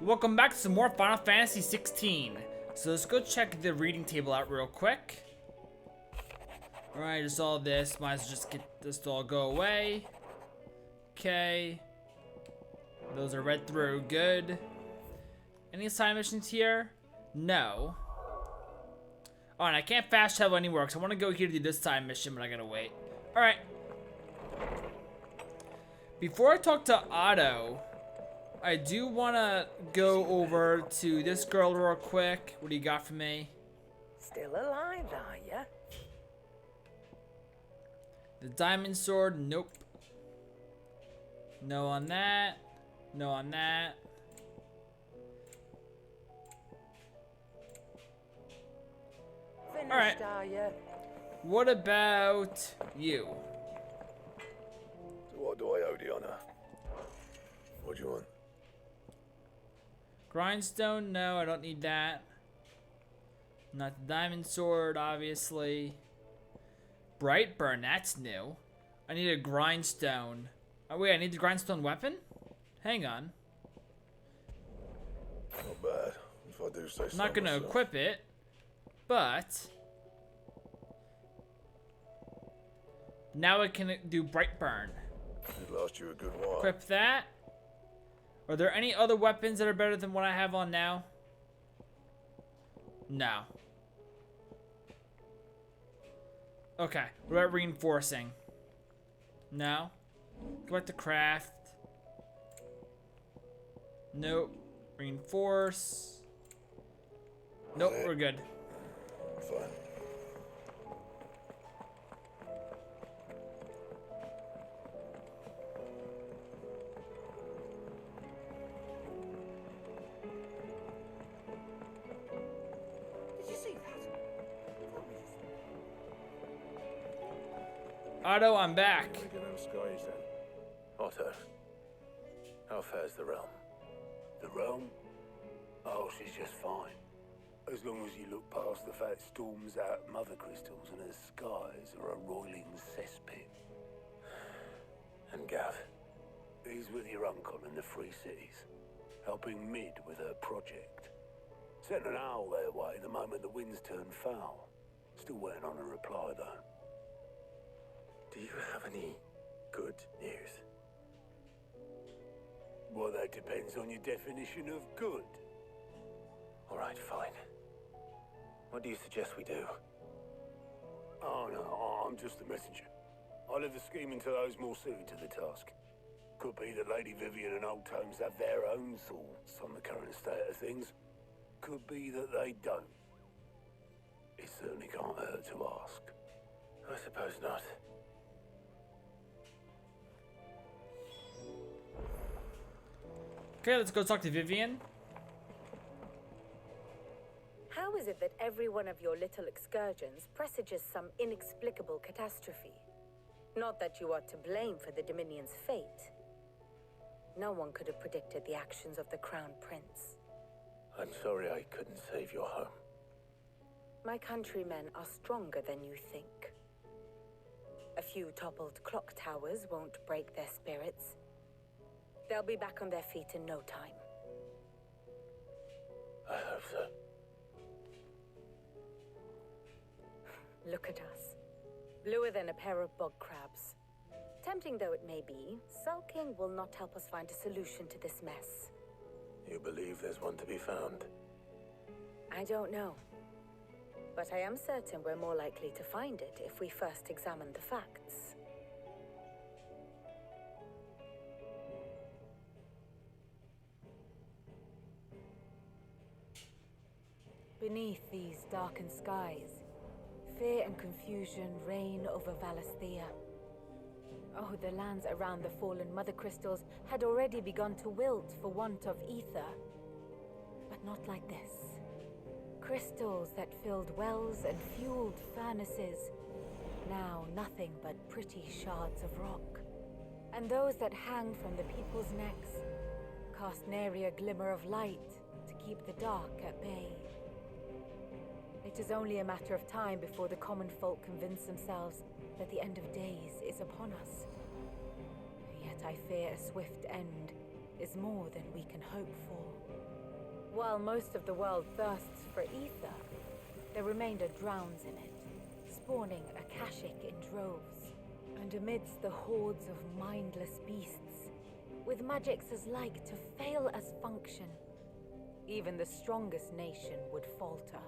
Welcome back to some more Final Fantasy XVI. So let's go check the reading table out real quick. Alright, just all this. Might as well just get this to all go away. Okay. Those are read through. Good. Any side missions here? No. Oh, and I can't fast travel anywhere because I want to go here to do this side mission, but I gotta wait. Alright. Before I talk to Otto, I do want to go over to this girl real quick. What do you got for me? Still alive, are ya? The diamond sword, nope. No on that. No on that. Finished, Alright. are ya? What about you? So what do I owe the honor? What do you want? Grindstone, no, I don't need that. Not the diamond sword, obviously. Brightburn, that's new. I need a grindstone. Oh wait, I need the grindstone weapon? Hang on. Not bad, if I do say so I'm not gonna myself. equip it, but now I can do Brightburn. It'd last you a good while. Equip that. Are there any other weapons that are better than what I have on now? No. Okay, what about reinforcing? No. Go back to craft. Nope. Reinforce. Nope, we're good. Fine. Did you see that? Otto, I'm back. We're gonna have skies then. Otto, how fares the realm? The realm? Oh, she's just fine. As long as you look past the fact storms out Mothercrystals and her skies are a roiling cesspit. And Gav? He's with your uncle in the Free Cities, helping Mid with her project. Sent an owl their way the moment the winds turned foul. Still waiting on a reply though. Do you have any good news? Well, that depends on your definition of good. All right, fine. What do you suggest we do? Oh no, I'm just a messenger. I'll leave the scheming to those more suited to the task. Could be that Lady Vivian and Old Tomes have their own thoughts on the current state of things. Could be that they don't. It certainly can't hurt to ask. I suppose not. Okay, let's go talk to Vivian. How is it that every one of your little excursions presages some inexplicable catastrophe? Not that you are to blame for the Dominion's fate. No one could have predicted the actions of the Crown Prince. I'm sorry I couldn't save your home. My countrymen are stronger than you think. A few toppled clock towers won't break their spirits. They'll be back on their feet in no time. I hope so. Look at us. Bluer than a pair of bog crabs. Tempting though it may be, sulking will not help us find a solution to this mess. You believe there's one to be found? I don't know. But I am certain we're more likely to find it if we first examine the facts. Beneath these darkened skies, fear and confusion reign over Valisthea. Oh, the lands around the fallen Mothercrystals had already begun to wilt for want of aether. But not like this. Crystals that filled wells and fueled furnaces. Now nothing but pretty shards of rock. And those that hang from the people's necks cast nary a glimmer of light to keep the dark at bay. It is only a matter of time before the common folk convince themselves that the end of days is upon us. Yet I fear a swift end is more than we can hope for. While most of the world thirsts for ether, the remainder drowns in it, spawning Akashic in droves. And amidst the hordes of mindless beasts, with magics as like to fail as function, even the strongest nation would falter.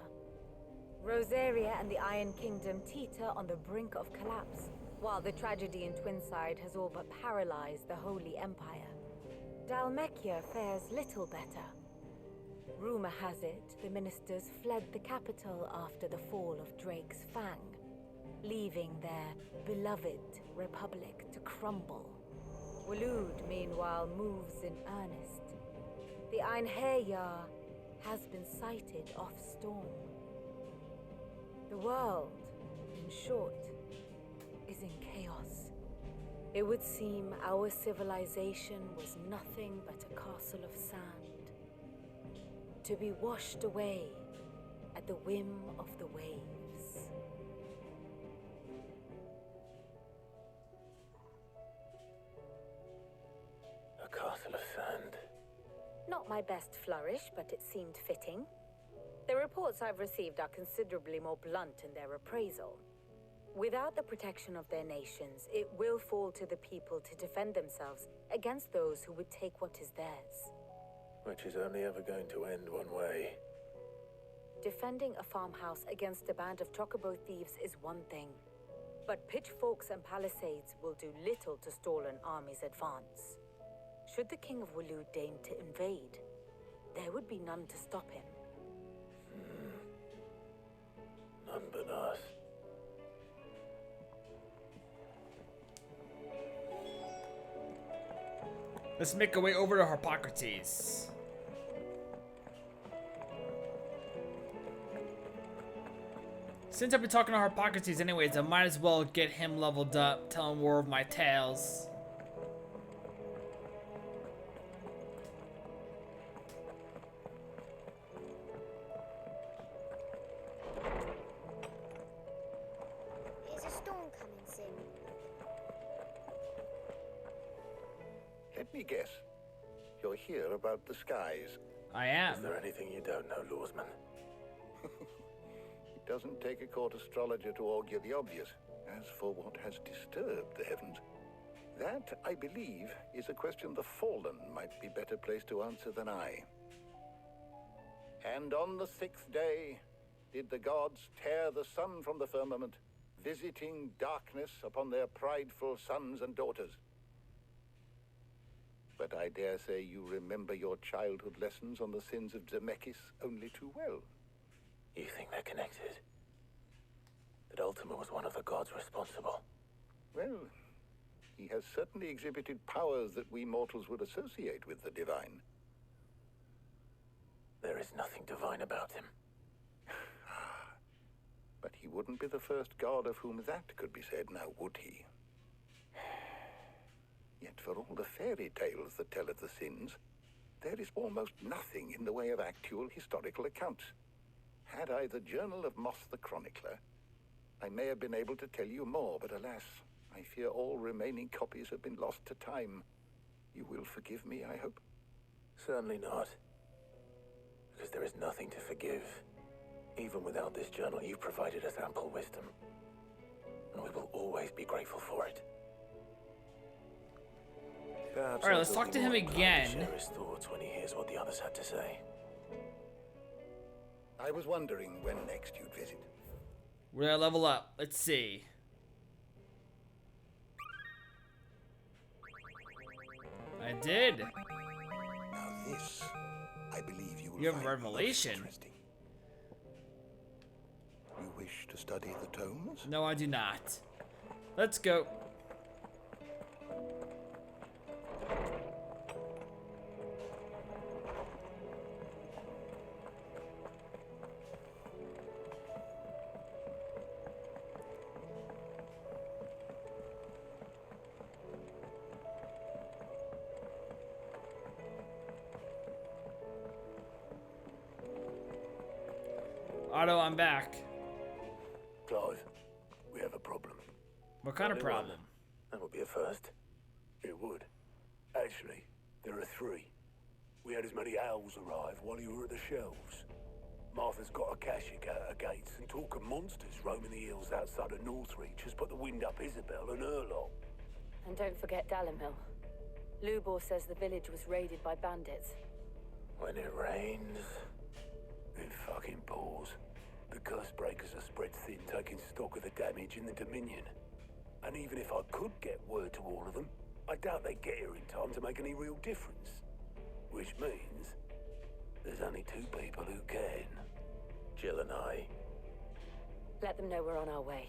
Rosaria and the Iron Kingdom teeter on the brink of collapse, while the tragedy in Twinside has all but paralyzed the Holy Empire. Dalmekia fares little better. Rumor has it the ministers fled the capital after the fall of Drake's Fang, leaving their beloved republic to crumble. Waloed, meanwhile, moves in earnest. The Einherjar has been sighted off-storm. The world, in short, is in chaos. It would seem our civilization was nothing but a castle of sand, to be washed away at the whim of the waves. A castle of sand. Not my best flourish, but it seemed fitting. The reports I've received are considerably more blunt in their appraisal. Without the protection of their nations, it will fall to the people to defend themselves against those who would take what is theirs. Which is only ever going to end one way. Defending a farmhouse against a band of chocobo thieves is one thing, but pitchforks and palisades will do little to stall an army's advance. Should the King of Waloed deign to invade, there would be none to stop him. None but us. Let's make our way over to Harpocrates. Since I've been talking to Harpocrates anyways, I might as well get him leveled up, tell him more of my tales. Is a storm coming soon? Let me guess. You're here about the skies. I am. Is there anything you don't know, Lawsman? It doesn't take a court astrologer to augur the obvious. As for what has disturbed the heavens, that, I believe, is a question the Fallen might be better placed to answer than I. And on the 6th day did the gods tear the sun from the firmament, visiting darkness upon their prideful sons and daughters. But I dare say you remember your childhood lessons on the sins of Zemeckis only too well. You think they're connected? That Ultima was one of the gods responsible? Well, he has certainly exhibited powers that we mortals would associate with the divine. There is nothing divine about him. But he wouldn't be the first god of whom that could be said, now would he? Yet for all the fairy tales that tell of the sins, there is almost nothing in the way of actual historical accounts. Had I the Journal of Moss the Chronicler, I may have been able to tell you more, but alas, I fear all remaining copies have been lost to time. You will forgive me, I hope? Certainly not. Because there is nothing to forgive. Even without this journal, you've provided us ample wisdom. And we will always be grateful for it. Perhaps Alright, let's talk to him again. Share his thoughts when he hears what the others had to say. I was wondering when next you'd visit. We're gonna level up. Let's see. I did. Now this, I believe you will You have a find most revelation. interesting. You wish to study the tomes? No, I do not. Let's go. Otto, I'm back. Clive, we have a problem. What kind of Only one. problem? That would be a first. It would. Actually, There are 3. We had as many owls arrive while you were at the shelves. Martha's got a Akashic out her gates, and talk of monsters roaming the hills outside of Northreach has put the wind up Isabel and her lot. And don't forget Dalimil. Lubor says the village was raided by bandits. When it rains... It fucking pours. The curse breakers are spread thin, taking stock of the damage in the Dominion. And even if I could get word to all of them, I doubt they'd get here in time to make any real difference. Which means there's only 2 people who can. Jill and I. Let them know we're on our way.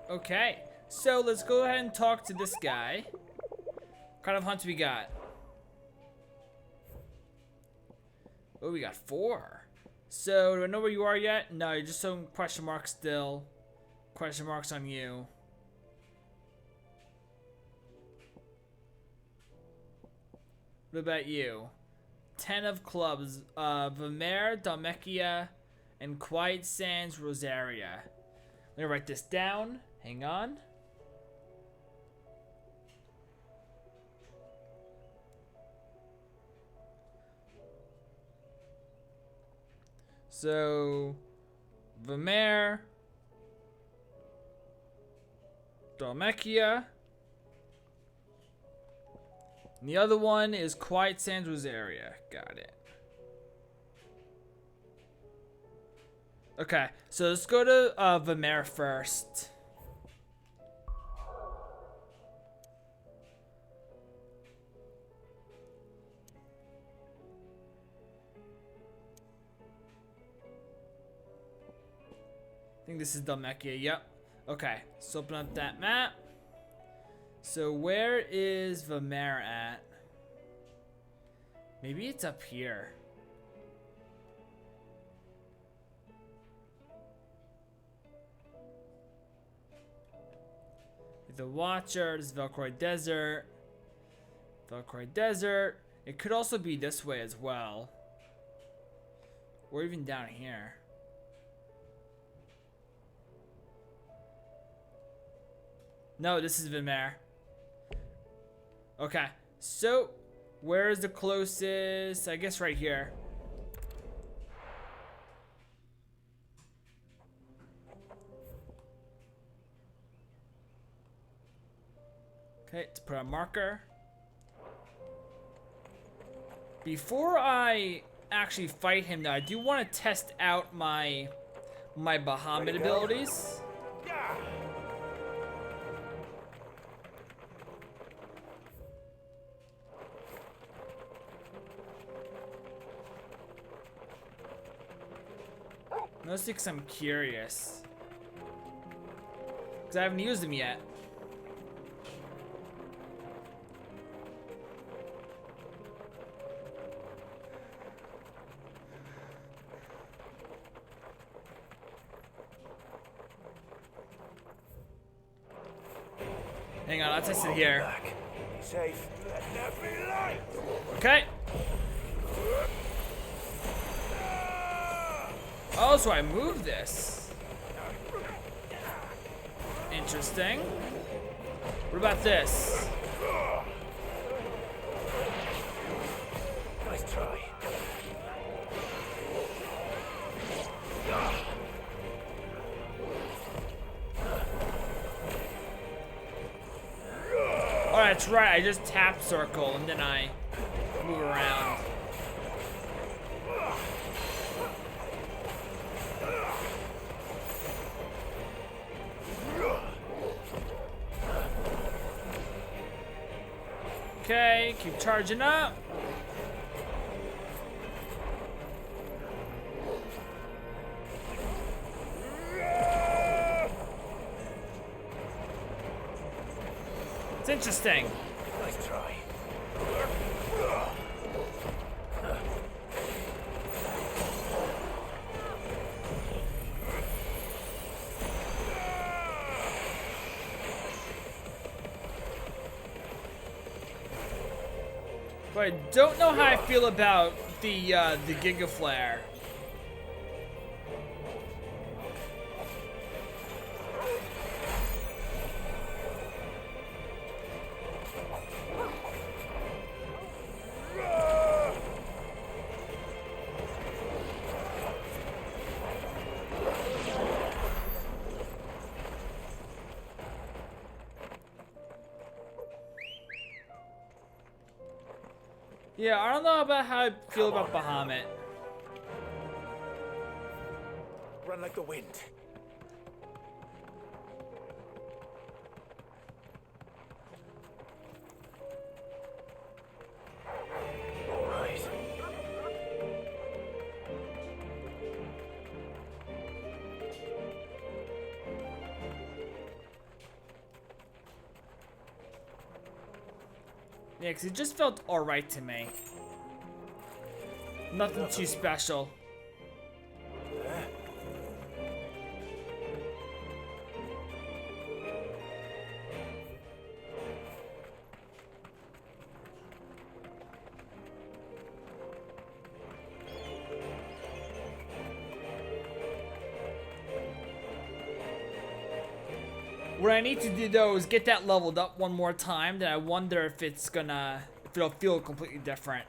Okay, so let's go ahead and talk to this guy. What kind of hunts we got? Oh, we got 4. So, do I know where you are yet? No, you're just some question marks still. Question marks on you. What about you? 10 of clubs. Vimer, Dalmekia, and Quiet Sands, Rosaria. I'm gonna write this down. Hang on. So, Vimer, Dalmekia, and the other one is Quiet Sands Rosaria. Got it. Okay, so let's go to Vimer first. I think this is Dalmekia, yep. Okay, so open up that map. So where is Vimer at? Maybe it's up here. The Watcher, this is Velcroy Desert. Velcroy Desert. It could also be this way as well. Or even down here. No, this is Vimer. Okay, so where is the closest? I guess right here. Okay, let's put a marker. Before I actually fight him, though, I do want to test out my Bahamut abilities. Mostly because I'm curious. Because I haven't used them yet. Hang on, I'll test it here. Safe. Let there be light. Okay. Oh, so I moved this. Interesting. What about this? Nice try. Oh, that's right. I just tap circle and then I move around. Okay, keep charging up. It's interesting. Nice try. But I don't know how I feel about the Giga Flare. Yeah, I don't know about how I feel about Bahamut. Run like the wind. All right. Yeah, because it just felt alright to me. Nothing too special. What I need to do though is get that leveled up one more time. Then I wonder if if it'll feel completely different.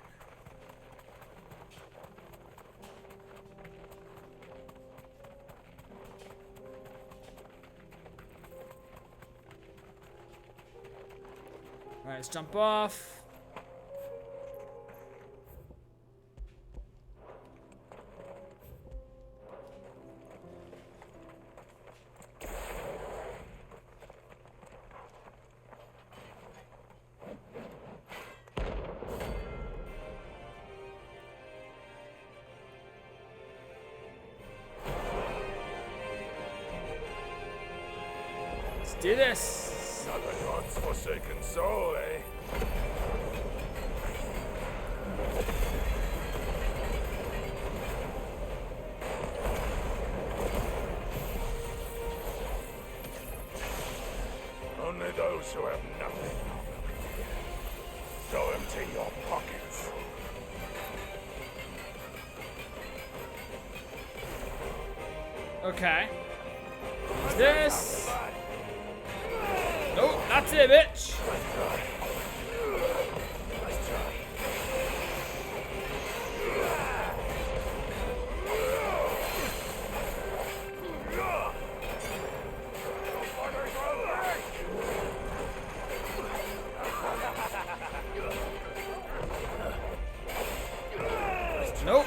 All right, let's jump off. Let's do this. Another God's forsaken soul, eh? Only those who have nothing. So empty your pockets. Okay. What's this? Nope, that's it, bitch. Nope.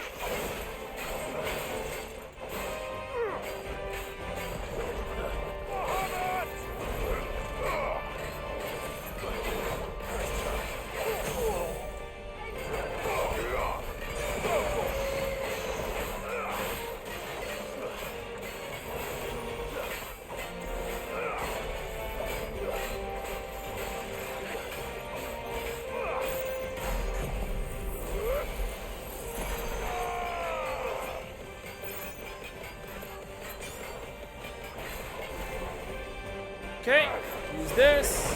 Okay, use this.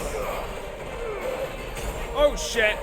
Oh shit.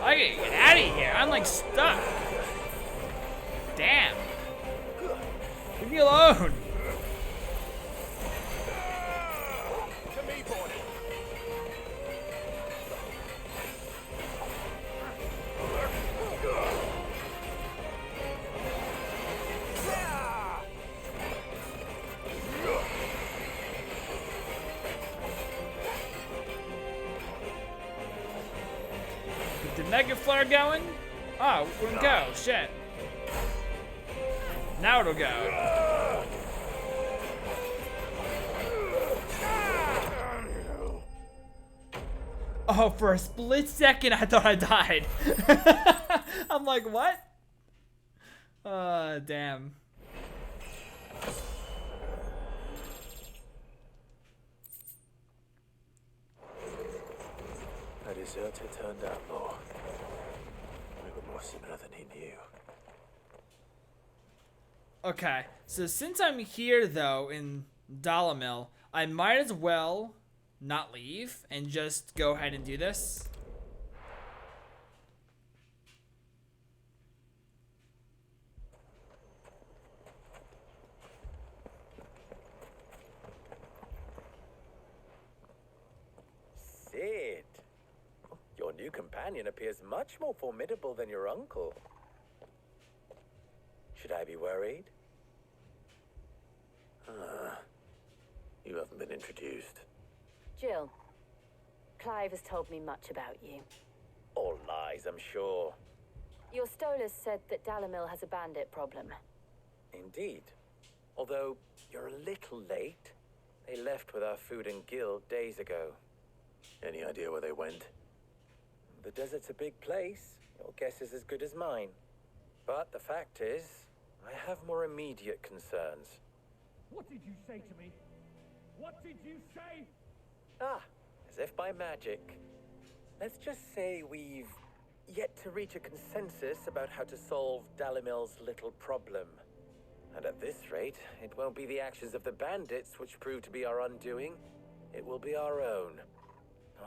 I gotta get out of here. I'm like stuck. Damn. Leave me alone. To me, boy. Is the Mega Flare going? Oh, it wouldn't go. Shit. Now it'll go. Oh, for a split second, I thought I died. I'm like, what? Damn. A deserter turned outlaw. more similar than he knew. Okay, so since I'm here though in Dalamil, I might as well not leave and just go ahead and do this. Sid, your new companion appears much more formidable than your uncle. Should I be worried? You haven't been introduced. Jill, Clive has told me much about you. All lies, I'm sure. Your Stolas said that Dalamil has a bandit problem. Indeed. Although, you're a little late. They left with our food and guild days ago. Any idea where they went? The desert's a big place. Your guess is as good as mine. But the fact is, I have more immediate concerns. What did you say to me? What did you say? Ah, as if by magic. Let's just say we've yet to reach a consensus about how to solve Dalimil's little problem. And at this rate, it won't be the actions of the bandits which prove to be our undoing. It will be our own.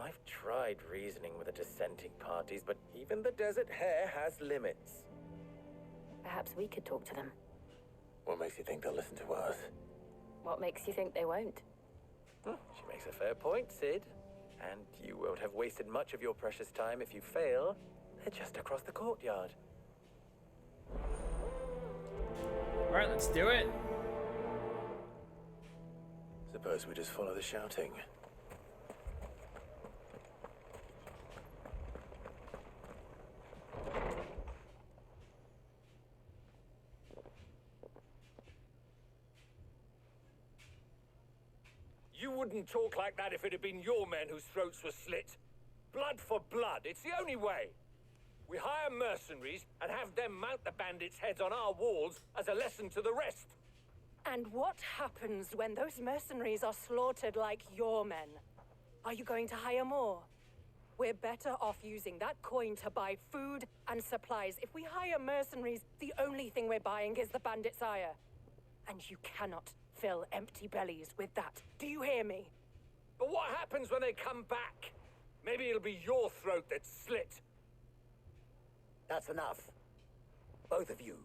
I've tried reasoning with the dissenting parties, but even the Desert Hare has limits. Perhaps we could talk to them. What makes you think they'll listen to us? What makes you think they won't? She makes a fair point, Sid. And you won't have wasted much of your precious time if you fail. They're just across the courtyard. Alright, let's do it. Suppose we just follow the shouting. You wouldn't talk like that if it had been your men whose throats were slit. Blood for blood, it's the only way. We hire mercenaries and have them mount the bandits' heads on our walls as a lesson to the rest. And what happens when those mercenaries are slaughtered like your men? Are you going to hire more? We're better off using that coin to buy food and supplies. If we hire mercenaries, the only thing we're buying is the bandits' ire. And you cannot fill empty bellies with that. Do you hear me? But what happens when they come back? Maybe it'll be your throat that's slit. That's enough. Both of you.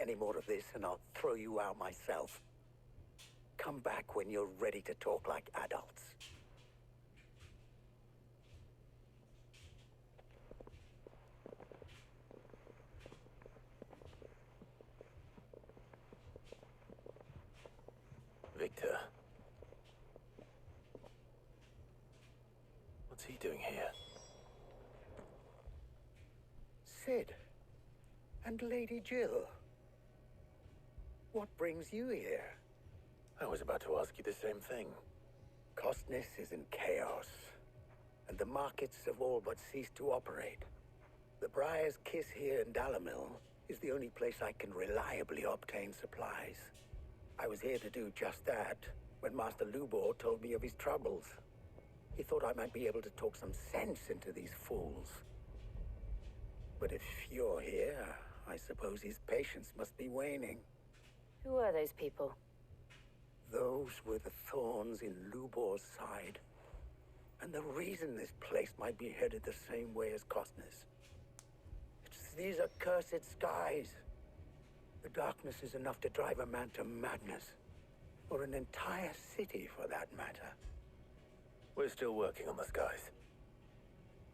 Any more of this and I'll throw you out myself. Come back when you're ready to talk like adults. Victor. What's he doing here? Sid. And Lady Jill. What brings you here? I was about to ask you the same thing. Costness is in chaos, and the markets have all but ceased to operate. The Briar's Kiss here in Dalamil is the only place I can reliably obtain supplies. I was here to do just that when Master Lubor told me of his troubles. He thought I might be able to talk some sense into these fools. But if you're here, I suppose his patience must be waning. Who are those people? Those were the thorns in Lubor's side. And the reason this place might be headed the same way as Costness. It's these accursed skies. The darkness is enough to drive a man to madness. Or an entire city, for that matter. We're still working on the skies.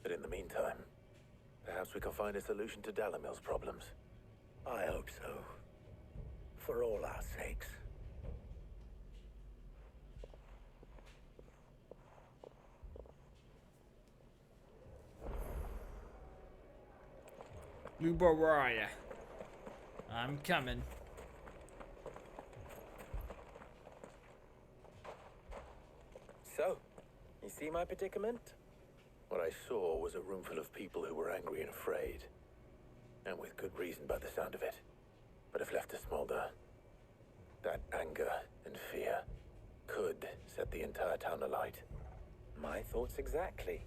But in the meantime, perhaps we can find a solution to Dalamil's problems. I hope so. For all our sakes. Lubor, where are ya? I'm coming. So, you see my predicament? What I saw was a room full of people who were angry and afraid. And with good reason by the sound of it. But if left to smolder, that anger and fear could set the entire town alight. My thoughts exactly.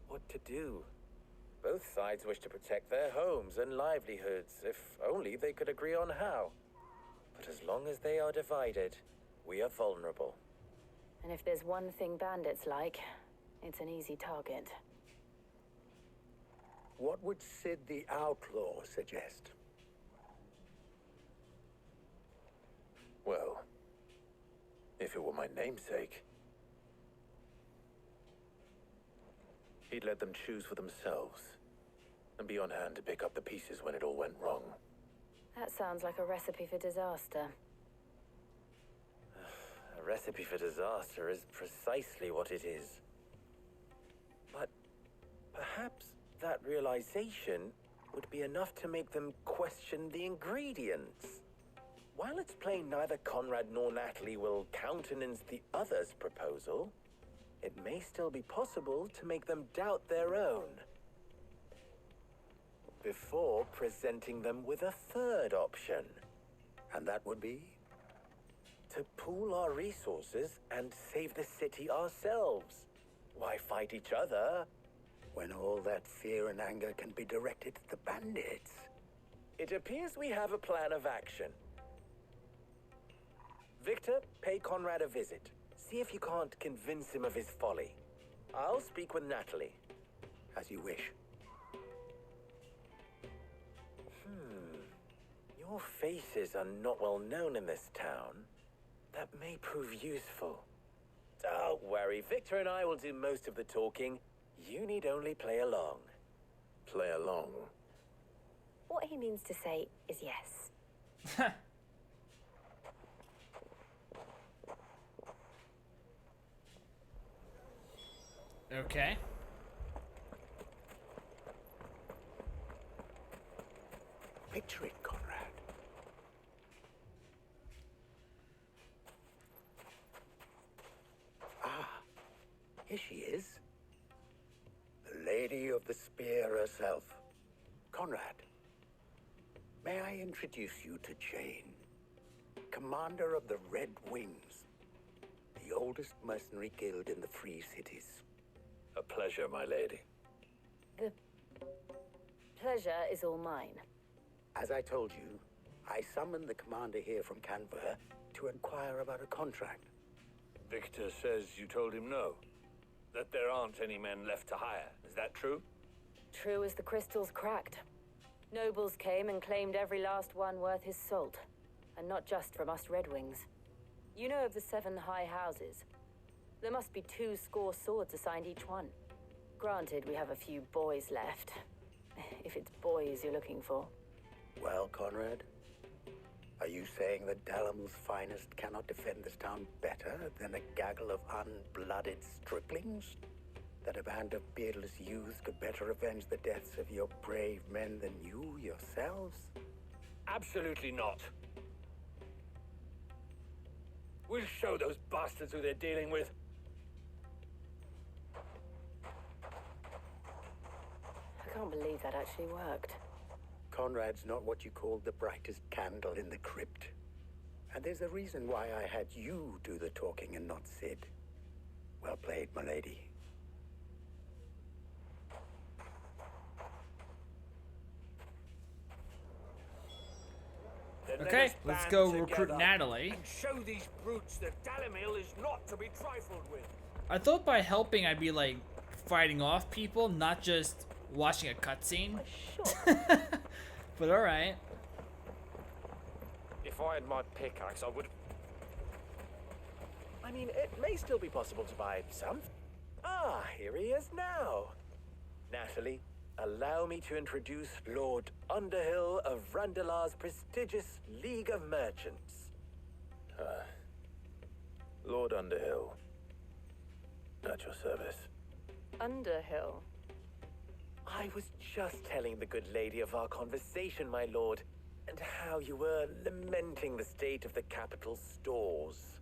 what to do. Both sides wish to protect their homes and livelihoods, if only they could agree on how. But as long as they are divided, we are vulnerable. And if there's one thing bandits like, it's an easy target. What would Sid the Outlaw suggest? Well, if it were my namesake, he'd let them choose for themselves and be on hand to pick up the pieces when it all went wrong. That sounds like a recipe for disaster. A recipe for disaster is precisely what it is. But perhaps that realization would be enough to make them question the ingredients. While it's plain neither Conrad nor Natalie will countenance the other's proposal, it may still be possible to make them doubt their own before presenting them with a third option. And that would be? To pool our resources and save the city ourselves. Why fight each other When all that fear and anger can be directed at the bandits. It appears we have a plan of action. Victor, pay Conrad a visit. See if you can't convince him of his folly. I'll speak with Natalie. As you wish. Your faces are not well known in this town. That may prove useful. Don't worry, Victor and I will do most of the talking. You need only play along. Play along? What he means to say is yes. Okay. Picture it, Conrad. Here she is. The Lady of the Spear herself. Conrad, may I introduce you to Jane, commander of the Red Wings, the oldest mercenary guild in the Free Cities. A pleasure, my lady. The pleasure is all mine. As I told you, I summoned the commander here from Canver to inquire about a contract. Victor says you told him no. That there aren't any men left to hire. Is that true? True as the crystals cracked. Nobles came and claimed every last one worth his salt. And not just from us Red Wings. You know of the 7 high houses. There must be 2 swords assigned each one. Granted, we have a few boys left. If it's boys you're looking for. Well, Conrad, are you saying that Dalamil's finest cannot defend this town better than a gaggle of unblooded striplings? That a band of beardless youths could better avenge the deaths of your brave men than you yourselves? Absolutely not. We'll show those bastards who they're dealing with. I can't believe that actually worked. Conrad's not what you call the brightest candle in the crypt. And there's a reason why I had you do the talking and not Sid. Well played, my lady. Then let Okay, us let's band go together recruit Natalie. And show these brutes that Dalamil is not to be trifled with. I thought by helping I'd be like fighting off people, not just watching a cutscene. Sure. But alright. If I had my pickaxe, I would... I mean, it may still be possible to buy some. Ah, here he is now. Natalie, allow me to introduce Lord Underhill of Randalar's prestigious League of Merchants. Lord Underhill. At your service. Underhill. I was just telling the good lady of our conversation, my lord, and how you were lamenting the state of the capital's stores.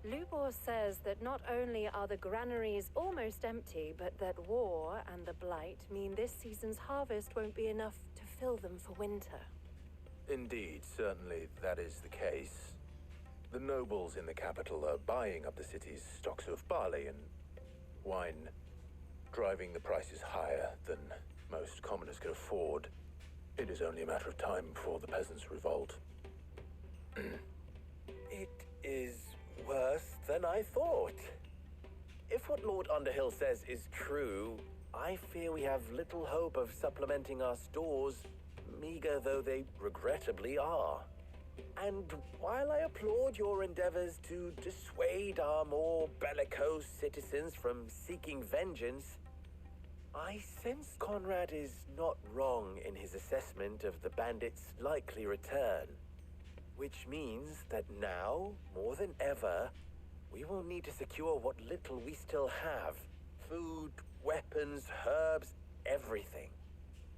Lubor says that not only are the granaries almost empty, but that war and the Blight mean this season's harvest won't be enough to fill them for winter. Indeed, certainly that is the case. The nobles in the capital are buying up the city's stocks of barley and wine. driving the prices higher than most commoners can afford. It is only a matter of time before the peasants revolt. It is worse than I thought. If what Lord Underhill says is true, I fear we have little hope of supplementing our stores, meager though they regrettably are. And while I applaud your endeavors to dissuade our more bellicose citizens from seeking vengeance, I sense Conrad is not wrong in his assessment of the bandits' likely return. Which means that now, more than ever, we will need to secure what little we still have. Food, weapons, herbs, everything.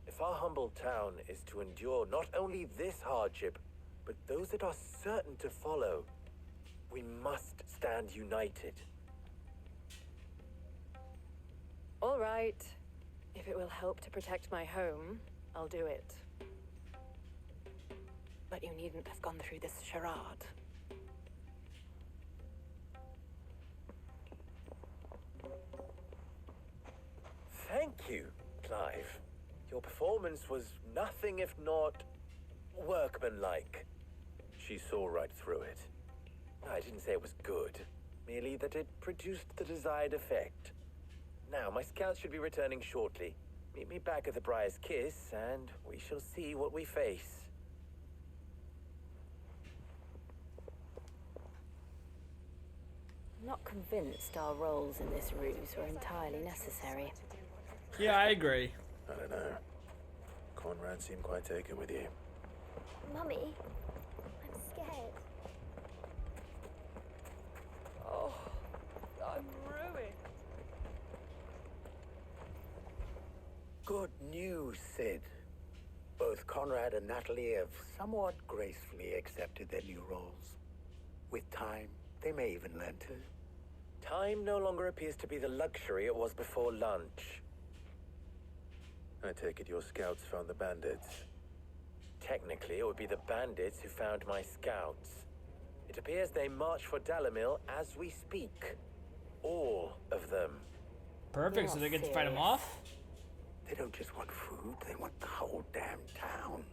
If our humble town is to endure not only this hardship, but those that are certain to follow, we must stand united. All right. If it will help to protect my home, I'll do it. But you needn't have gone through this charade. Thank you, Clive. Your performance was nothing if not workmanlike. She saw right through it. I didn't say it was good, merely that it produced the desired effect. Now, my scouts should be returning shortly. Meet me back at the Briar's Kiss, and we shall see what we face. I'm not convinced our roles in this ruse were entirely necessary. Yeah, I agree. I don't know. Conrad seemed quite taken with you. Mummy, I'm scared. Oh, I'm ruined. Good news, Sid. Both Conrad and Natalie have somewhat gracefully accepted their new roles. With time, they may even learn to. Time no longer appears to be the luxury it was before lunch. I take it your scouts found the bandits. Technically, it would be the bandits who found my scouts. It appears they march for Dalimil as we speak. All of them. Perfect, so they get to fight him off? They don't just want food, they want the whole damn town.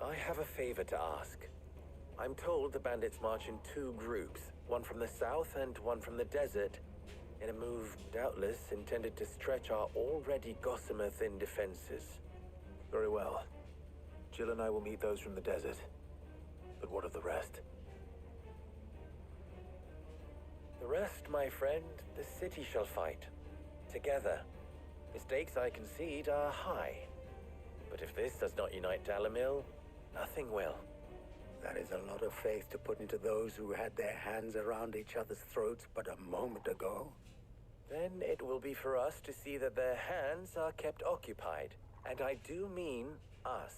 I have a favor to ask. I'm told the bandits march in two groups, one from the south and one from the desert, in a move doubtless intended to stretch our already gossamer-thin defenses. Very well. Jill and I will meet those from the desert. But what of the rest? The rest, my friend, the city shall fight. Together. The stakes, I concede, are high. But if this does not unite Dalimil, nothing will. That is a lot of faith to put into those who had their hands around each other's throats but a moment ago. Then it will be for us to see that their hands are kept occupied. And I do mean us.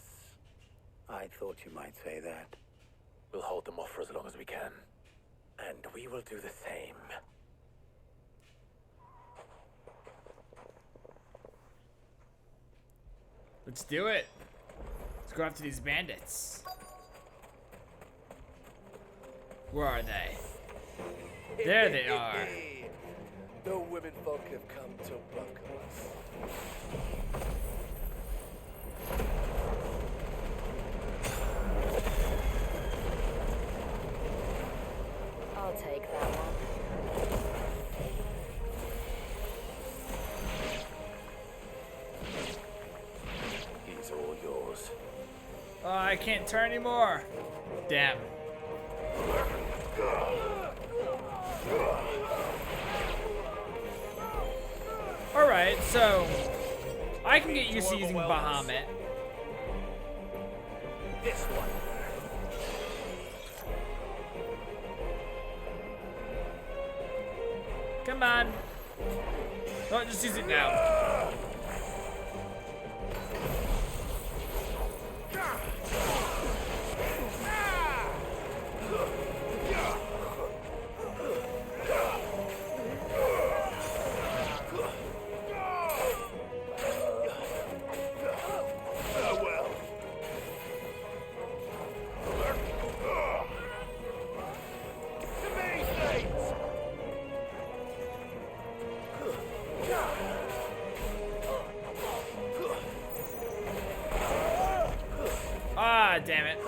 I thought you might say that. We'll hold them off for as long as we can. And we will do the same. Let's do it. Let's go after these bandits. Where are they? There they are. The women folk have come to welcome us. I'll take that one. He's all yours. Oh, I can't turn anymore. Damn. Alright, so I can get used to using Bahamut. This one. Come on. Oh, just use it now. God damn it.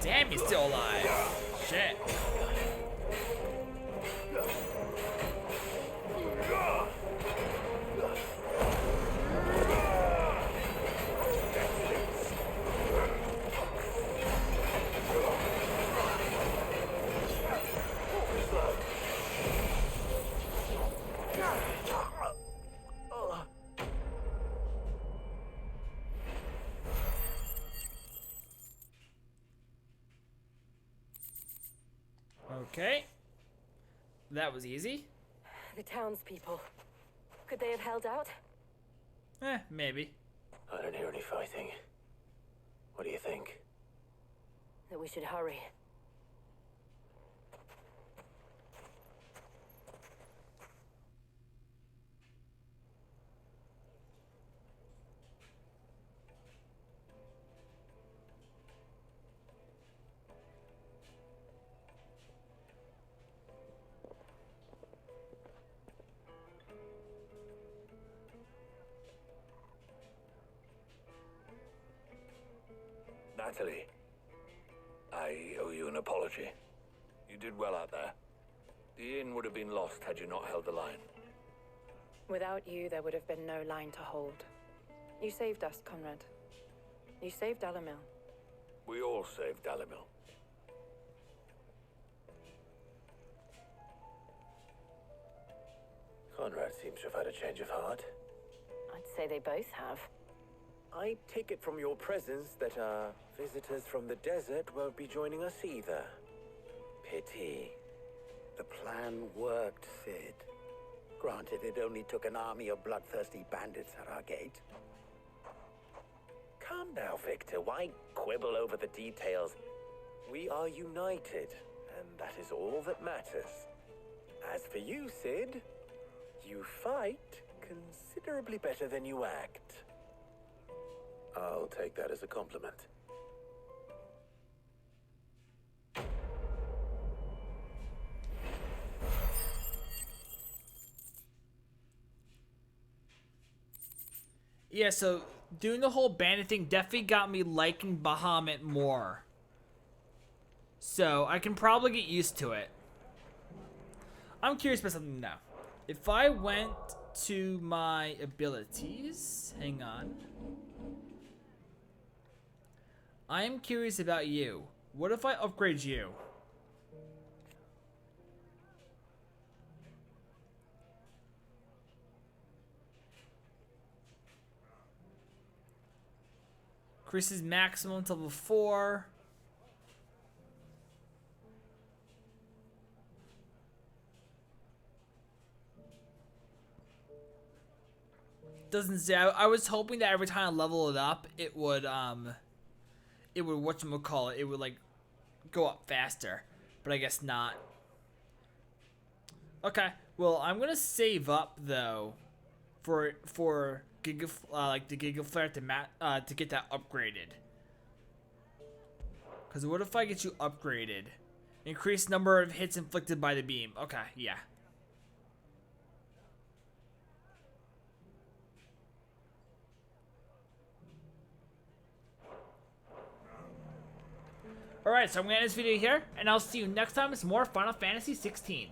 Damn, he's still alive. Shit. Okay. That was easy. The townspeople. Could they have held out? Maybe. I don't hear any fighting. What do you think? That we should hurry. Natalie, I owe you an apology. You did well out there. The inn would have been lost had you not held the line. Without you, there would have been no line to hold. You saved us, Conrad. You saved Dalimil. We all saved Dalimil. Conrad seems to have had a change of heart. I'd say they both have. I take it from your presence that our visitors from the desert won't be joining us either. Pity. The plan worked, Sid. Granted, it only took an army of bloodthirsty bandits at our gate. Calm now, Victor. Why quibble over the details? We are united, and that is all that matters. As for you, Sid, you fight considerably better than you act. I'll take that as a compliment. Yeah, so doing the whole bandit thing definitely got me liking Bahamut more. So I can probably get used to it. I'm curious about something now. If I went to my abilities, hang on. I am curious about you. What if I upgrade you? Increases maximum to level 4. Doesn't say. I was hoping that every time I level it up, it would whatchamacallit, it would like go up faster, but I guess not. Okay, well I'm gonna save up though for Giga like the Giga Flare to get that upgraded. Cause what if I get you upgraded? Increased number of hits inflicted by the beam. Okay, yeah. Alright, so I'm going to end this video here, and I'll see you next time with some more Final Fantasy XVI.